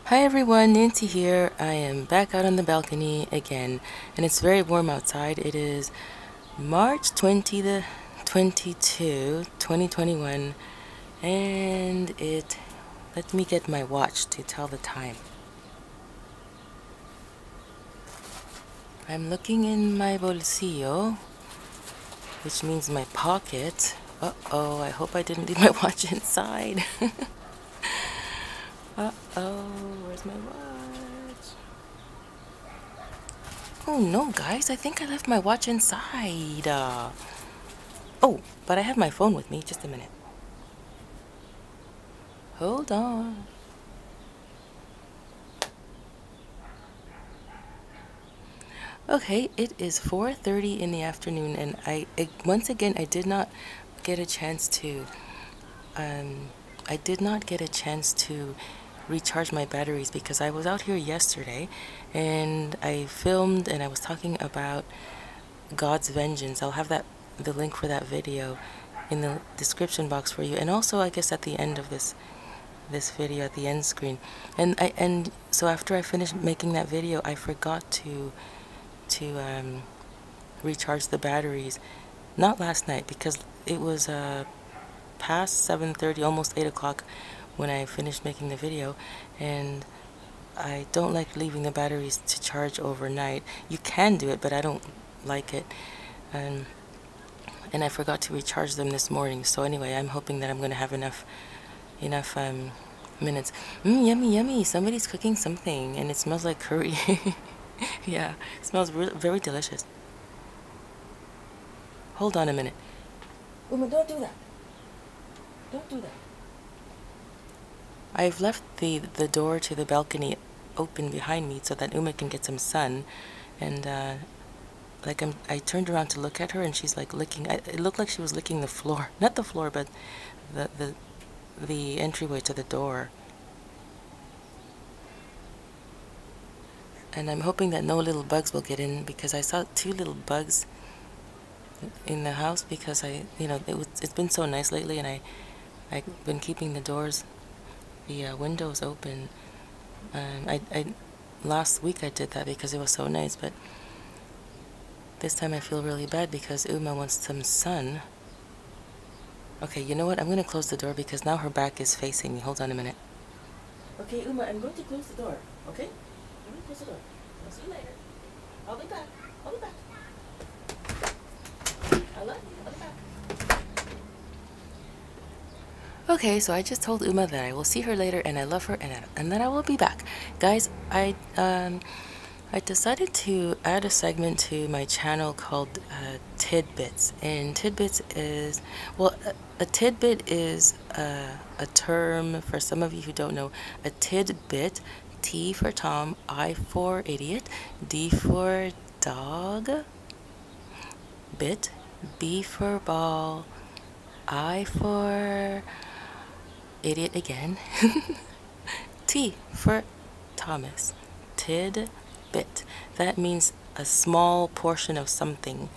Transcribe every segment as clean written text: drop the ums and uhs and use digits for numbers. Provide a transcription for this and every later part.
Hi everyone, Nancy here. I am back out on the balcony again, and it's very warm outside. It is March 20th, 2021, and let me get my watch to tell the time. I'm looking in my bolsillo, which means my pocket. Uh-oh, I hope I didn't leave my watch inside. Uh-oh, where's my watch? Oh no, guys, I think I left my watch inside. Oh, but I have my phone with me. Just a minute. Hold on. Okay, it is 4:30 in the afternoon, and once again I did not get a chance to um I did not get a chance to recharge my batteries because I was out here yesterday and I filmed and I was talking about God's vengeance. I'll have the link for that video in the description box for you, and also I guess at the end of this video at the end screen. And so after I finished making that video, I forgot to recharge the batteries. Not last night because it was past 7:30, almost 8 o'clock when I finished making the video, and I don't like leaving the batteries to charge overnight. You can do it, but I don't like it. And I forgot to recharge them this morning. So anyway, I'm hoping that I'm going to have enough minutes. Yummy, yummy. Somebody's cooking something, and it smells like curry. Yeah, it smells very delicious. Hold on a minute. Uma, don't do that. Don't do that. I've left the door to the balcony open behind me so that Uma can get some sun, and I turned around to look at her, and she's like licking. It looked like she was licking the floor, not the floor, but the entryway to the door. And I'm hoping that no little bugs will get in, because I saw 2 little bugs in the house because it's been so nice lately, and I've been keeping the doors, the windows open. Last week I did that because it was so nice, but this time I feel really bad because Uma wants some sun. Okay, you know what? I'm going to close the door because now her back is facing me. Hold on a minute. Okay, Uma, I'm going to close the door. Okay? I'm going to close the door. I'll see you later. I'll be back. I'll be back. I love you. I'll be back. Okay, so I just told Uma that I will see her later, and I love her, and that I will be back. Guys, I decided to add a segment to my channel called Tidbits, and Tidbits is, well, a tidbit is a term for some of you who don't know. A tidbit, T for Tom, I for idiot, D for dog, bit, B for ball, I for idiot again, T for Thomas, tidbit. That means a small portion of something,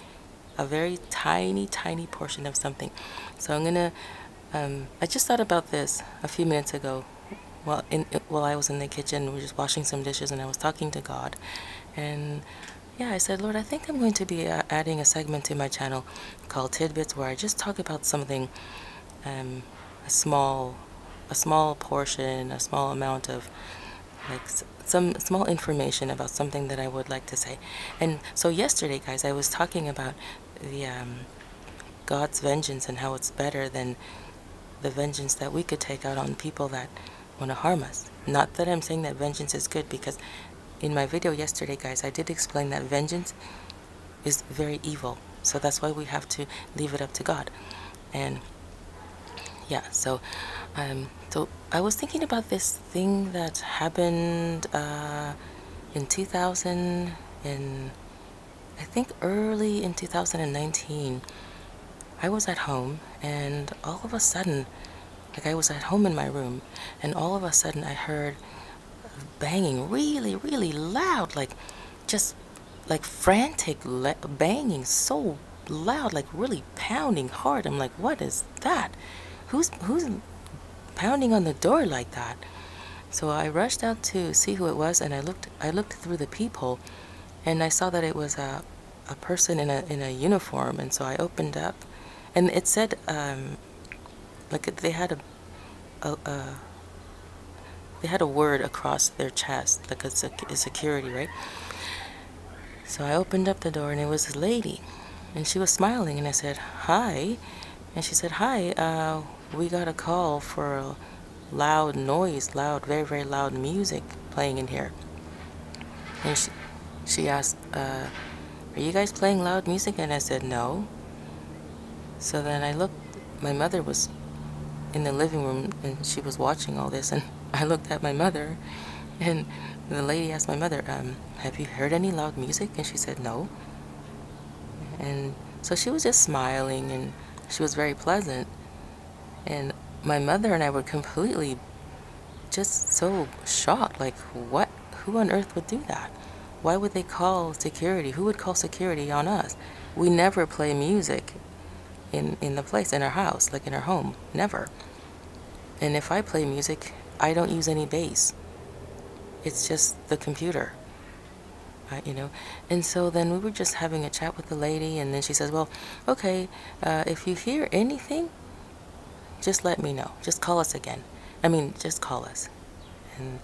a very tiny portion of something. So I'm gonna I just thought about this a few minutes ago while I was in the kitchen. We were just washing some dishes, and I was talking to God, and yeah, I said, Lord, I think I'm going to be adding a segment to my channel called Tidbits, where I just talk about something, a small portion, a small amount of, like, some small information about something that I would like to say. And so yesterday, guys, I was talking about the God's vengeance and how it's better than the vengeance that we could take out on people that want to harm us. Not that I'm saying that vengeance is good, because in my video yesterday, guys, I did explain that vengeance is very evil. So that's why we have to leave it up to God. And yeah, so I was thinking about this thing that happened in 2000, I think early in 2019. I was at home, and all of a sudden, like, I was at home in my room, and all of a sudden I heard banging really loud, like, just like frantic banging, so loud, like really pounding hard. I'm like, what is that? Who's pounding on the door like that? So I rushed out to see who it was, and I looked through the peephole, and I saw that it was a person in a uniform. And so I opened up, and it said like they had a they had a word across their chest, like a security, right? So I opened up the door, and it was a lady, and she was smiling, and I said, "Hi." And she said, "Hi, we got a call for a loud noise, loud, very, very loud music playing in here." And she asked, "Are you guys playing loud music?" And I said, "No." So then I looked, my mother was in the living room, and she was watching all this, and I looked at my mother, and the lady asked my mother, "Have you heard any loud music?" And she said, "No." And so she was just smiling, and she was very pleasant. And my mother and I were completely just so shocked, like, what? Who on earth would do that? Why would they call security? Who would call security on us? We never play music in the place, in our house, like in our home, never. And if I play music, I don't use any bass. It's just the computer, you know. And so then we were just having a chat with the lady, and then she says, "Well, okay, if you hear anything, just let me know. Just call us again. I mean, just call us." And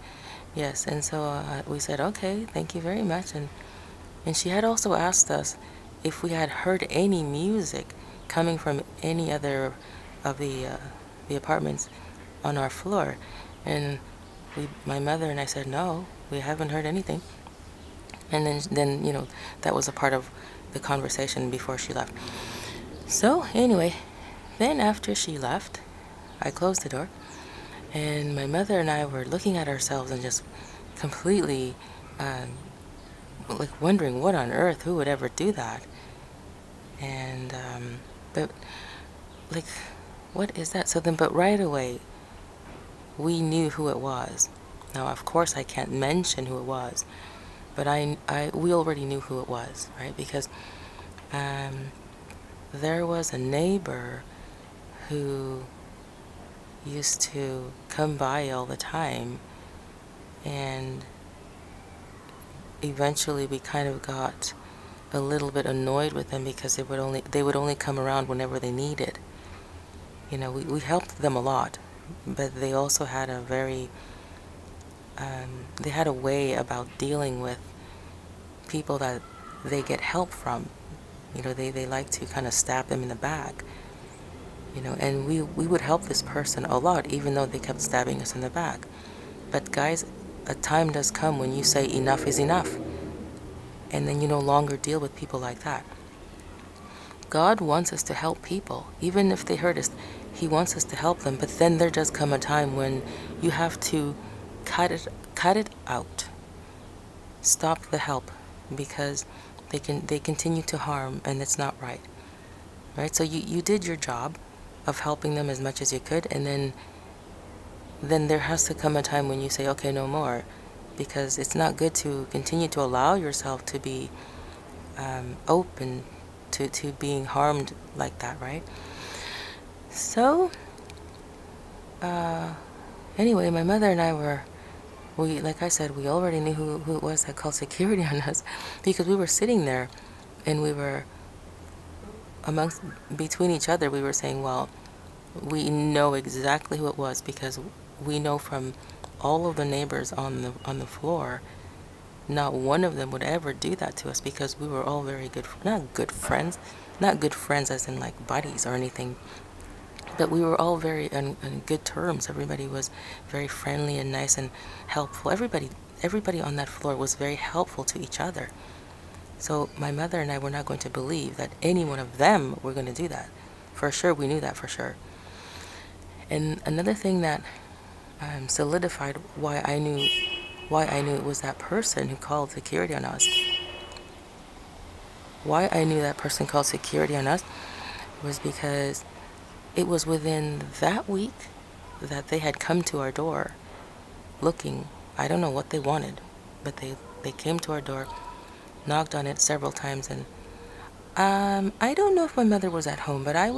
yes, and so we said, "Okay, thank you very much." And she had also asked us if we had heard any music coming from any other of the apartments on our floor. And my mother and I said, "No, we haven't heard anything." And then you know, that was a part of the conversation before she left. So anyway, then after she left, I closed the door, and my mother and I were looking at ourselves and just completely like wondering what on earth, who would ever do that. And but like, what is that? So then, but right away we knew who it was. Now of course I can't mention who it was, but we already knew who it was, right? Because there was a neighbor who used to come by all the time, and eventually we kind of got a little bit annoyed with them because they would only come around whenever they needed. You know, we helped them a lot, but they also had a very they had a way about dealing with people that they get help from. You know, they like to kind of stab them in the back. You know, and we would help this person a lot, even though they kept stabbing us in the back. But guys, a time does come when you say enough is enough, and then you no longer deal with people like that. God wants us to help people, even if they hurt us. He wants us to help them, but then there does come a time when you have to cut it out. Stop the help, because they continue to harm, and it's not right. Right? So you did your job of helping them as much as you could, and then there has to come a time when you say, okay, no more, because it's not good to continue to allow yourself to be open to being harmed like that, right? So anyway, my mother and I like I said, we already knew who it was that called security on us, because we were sitting there and we were between each other, we were saying, well, we know exactly who it was, because we know from all of the neighbors on the floor, not one of them would ever do that to us, because we were all very good, not good friends as in like buddies or anything, but we were all very on good terms. Everybody was very friendly and nice and helpful. Everybody on that floor was very helpful to each other. So my mother and I were not going to believe that any one of them were going to do that. For sure, we knew that for sure. And another thing that solidified why I knew it was that person who called security on us. Why I knew that person called security on us was because it was within that week that they had come to our door looking. I don't know what they wanted, but they came to our door, knocked on it several times, and I don't know if my mother was at home, but I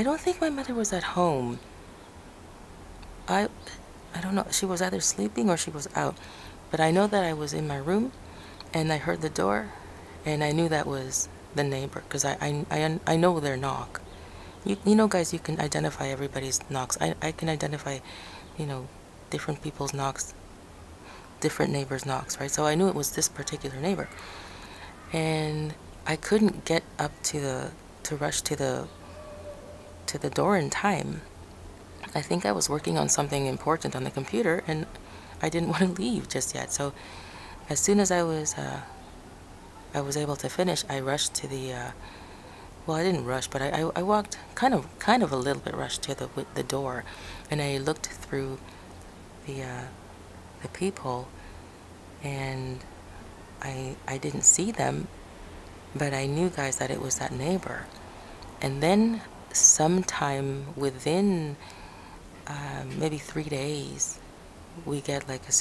don't think my mother was at home. I don't know, she was either sleeping or she was out. But I know that I was in my room and I heard the door and I knew that was the neighbor because I know their knock. You know, guys, you can identify everybody's knocks. I can identify, you know, different people's knocks, different neighbors' knocks, right? So I knew it was this particular neighbor. And I couldn't get up to rush to the door in time. I think I was working on something important on the computer and I didn't want to leave just yet. So as soon as I was able to finish, I rushed to the well, I didn't rush, but I walked kind of a little bit rushed to the door, and I looked through the peephole, and I didn't see them, but I knew, guys, that it was that neighbor. And then sometime within maybe 3 days, we get like the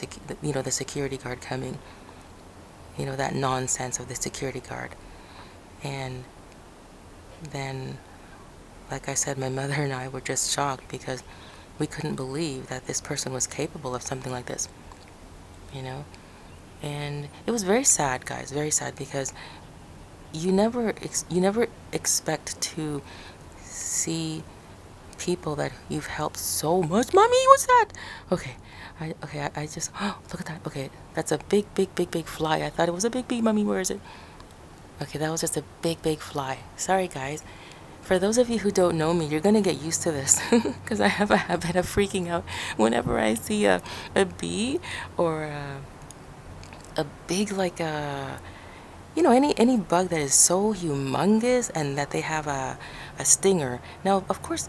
security guard coming, that nonsense of the security guard. And then, like I said, my mother and I were just shocked because we couldn't believe that this person was capable of something like this, and it was very sad, guys, very sad, because you never expect to see people that you've helped so much. Mommy, what's that? Okay, I just, oh, look at that. Okay, that's a big fly. I thought it was a big bee. Mommy, where is it? Okay, that was just a big fly. Sorry, guys. For those of you who don't know me, you're gonna get used to this because I have a habit of freaking out whenever I see a bee or a big, like any bug that is so humongous and that they have a stinger. Now, of course,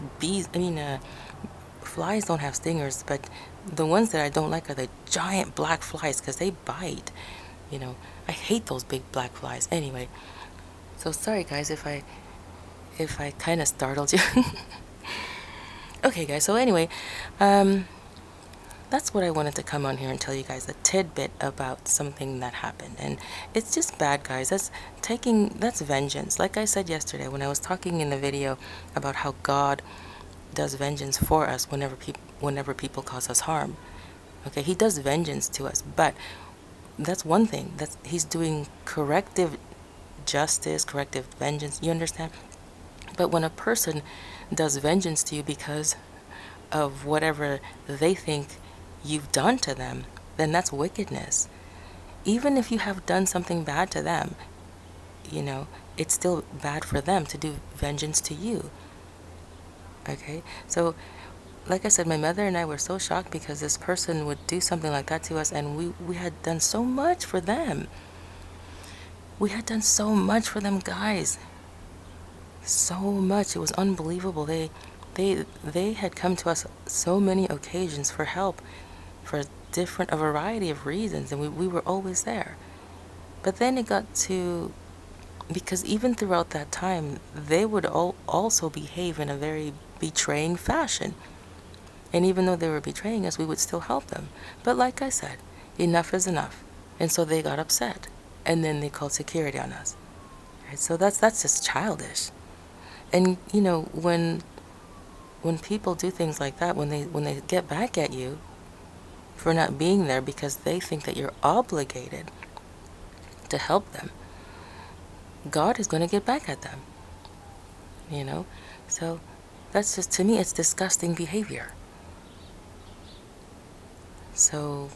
flies don't have stingers, but the ones that I don't like are the giant black flies because they bite. I hate those big black flies. Anyway, so sorry, guys, if I kind of startled you. Okay, guys, so anyway, that's what I wanted to come on here and tell you guys, a tidbit about something that happened. And it's just bad, guys. That's vengeance. Like I said yesterday when I was talking in the video about how God does vengeance for us whenever people cause us harm. Okay, he does vengeance to us, but that's one thing. He's doing corrective justice, corrective vengeance, you understand? But when a person does vengeance to you because of whatever they think you've done to them, then that's wickedness. Even if you have done something bad to them, it's still bad for them to do vengeance to you. Okay, so like I said, my mother and I were so shocked because this person would do something like that to us, and we had done so much for them. We had done so much for them, guys. So much. It was unbelievable. They had come to us so many occasions for help, for a variety of reasons, and we were always there. But then it got to, because even throughout that time, they would also behave in a very betraying fashion. And even though they were betraying us, we would still help them. But like I said, enough is enough. And so they got upset. And then they called security on us. Right? So that's just childish. And when people do things like that, when they get back at you for not being there because they think that you're obligated to help them, God is going to get back at them. So that's just, to me, it's disgusting behavior. So,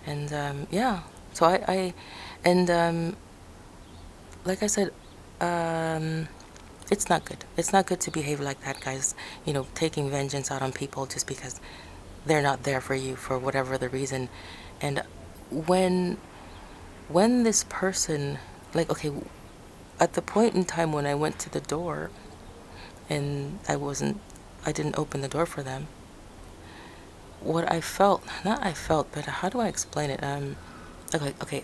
and yeah, so like I said, it's not good. It's not good to behave like that, guys. Taking vengeance out on people just because they're not there for you for whatever the reason. And when this person, like, okay, at the point in time when I went to the door and I didn't open the door for them, what I felt, but how do I explain it? Okay,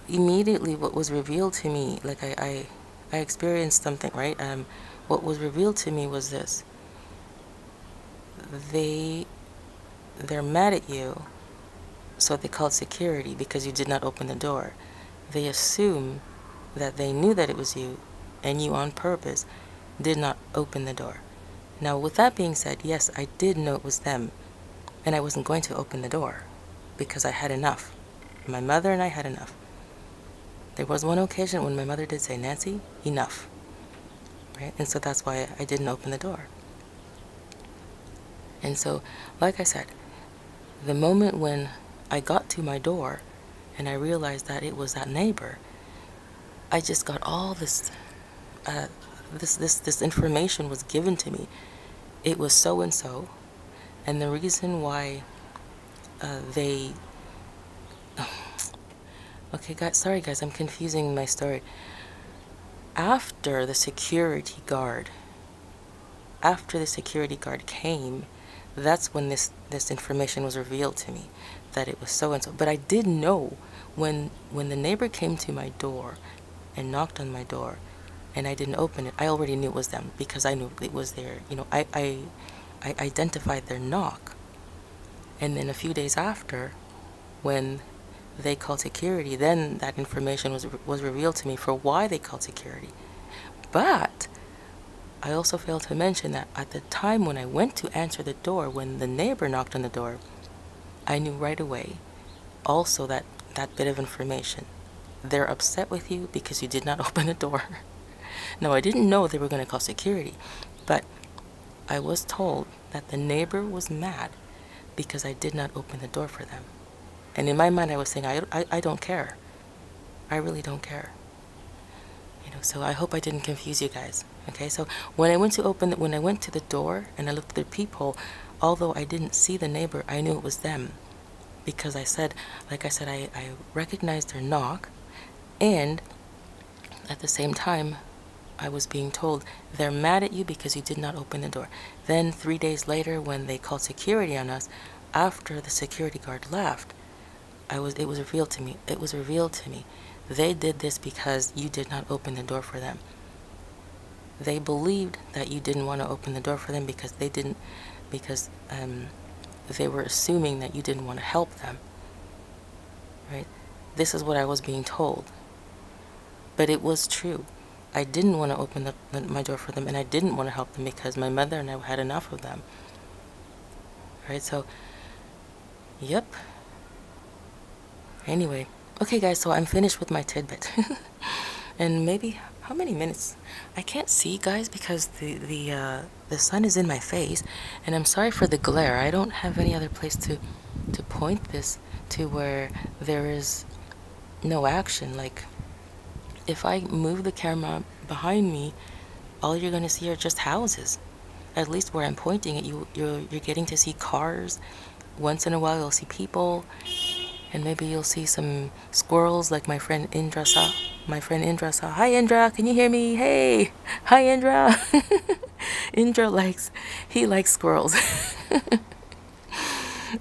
immediately what was revealed to me, like I experienced something, right? What was revealed to me was this: they're mad at you, so they called security because you did not open the door. They assume that they knew that it was you, and you on purpose did not open the door. Now, with that being said, yes, I did know it was them, and I wasn't going to open the door because I had enough. My mother and I had enough. There was one occasion when my mother did say, "Nancy, enough." Right? And so that's why I didn't open the door. And so, like I said, the moment when I got to my door and I realized that it was that neighbor, I just got all this this information was given to me. It was so and so, and the reason why they okay, guys, sorry guys, I'm confusing my story. After the security guard came, that's when this information was revealed to me, that it was so and so. But I did know when the neighbor came to my door and knocked on my door and I didn't open it, I already knew it was them because I knew it was their, you know, I identified their knock. And then a few days after, when they called security, then that information was revealed to me for why they called security. But I also failed to mention that at the time when I went to answer the door, when the neighbor knocked on the door, I knew right away also that bit of information. They're upset with you because you did not open the door. Now, I didn't know they were going to call security, but I was told that the neighbor was mad because I did not open the door for them. And in my mind, I was saying, I don't care. I really don't care. You know, so I hope I didn't confuse you guys. Okay, so when I went to the door and I looked at the peephole, although I didn't see the neighbor, I knew it was them. Because like I said, I recognized their knock, and at the same time, I was being told they're mad at you because you did not open the door. Then 3 days later, when they called security on us, after the security guard left, it was revealed to me. It was revealed to me. They did this because you did not open the door for them. They believed that you didn't want to open the door for them because they were assuming that you didn't want to help them. Right? This is what I was being told. But it was true. I didn't want to open my door for them, and I didn't want to help them because my mother and I had enough of them. Right? So, yep. Anyway, okay guys, so I'm finished with my tidbit. And maybe, how many minutes? I can't see, guys, because the sun is in my face, and I'm sorry for the glare. I don't have any other place to point this to where there is no action. Like, if I move the camera behind me, all you're gonna see are just houses. At least where I'm pointing it, you're getting to see cars. Once in a while, you'll see people. And maybe you'll see some squirrels like my friend Indra saw. Hi Indra, can you hear me? Hey! Hi Indra! Indra likes squirrels.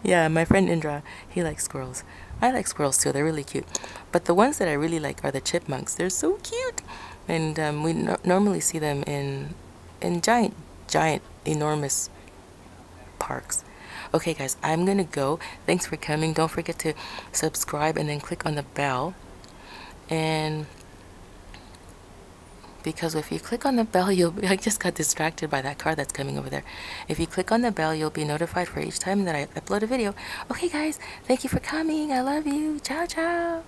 Yeah, my friend Indra, he likes squirrels. I like squirrels too, they're really cute. But the ones that I really like are the chipmunks. They're so cute! And we normally see them in giant, enormous parks. Okay guys, I'm gonna go. Thanks for coming. Don't forget to subscribe and then click on the bell. And because if you click on the bell, I just got distracted by that car that's coming over there. If you click on the bell, you'll be notified for each time that I upload a video. Okay guys, thank you for coming. I love you. Ciao, ciao.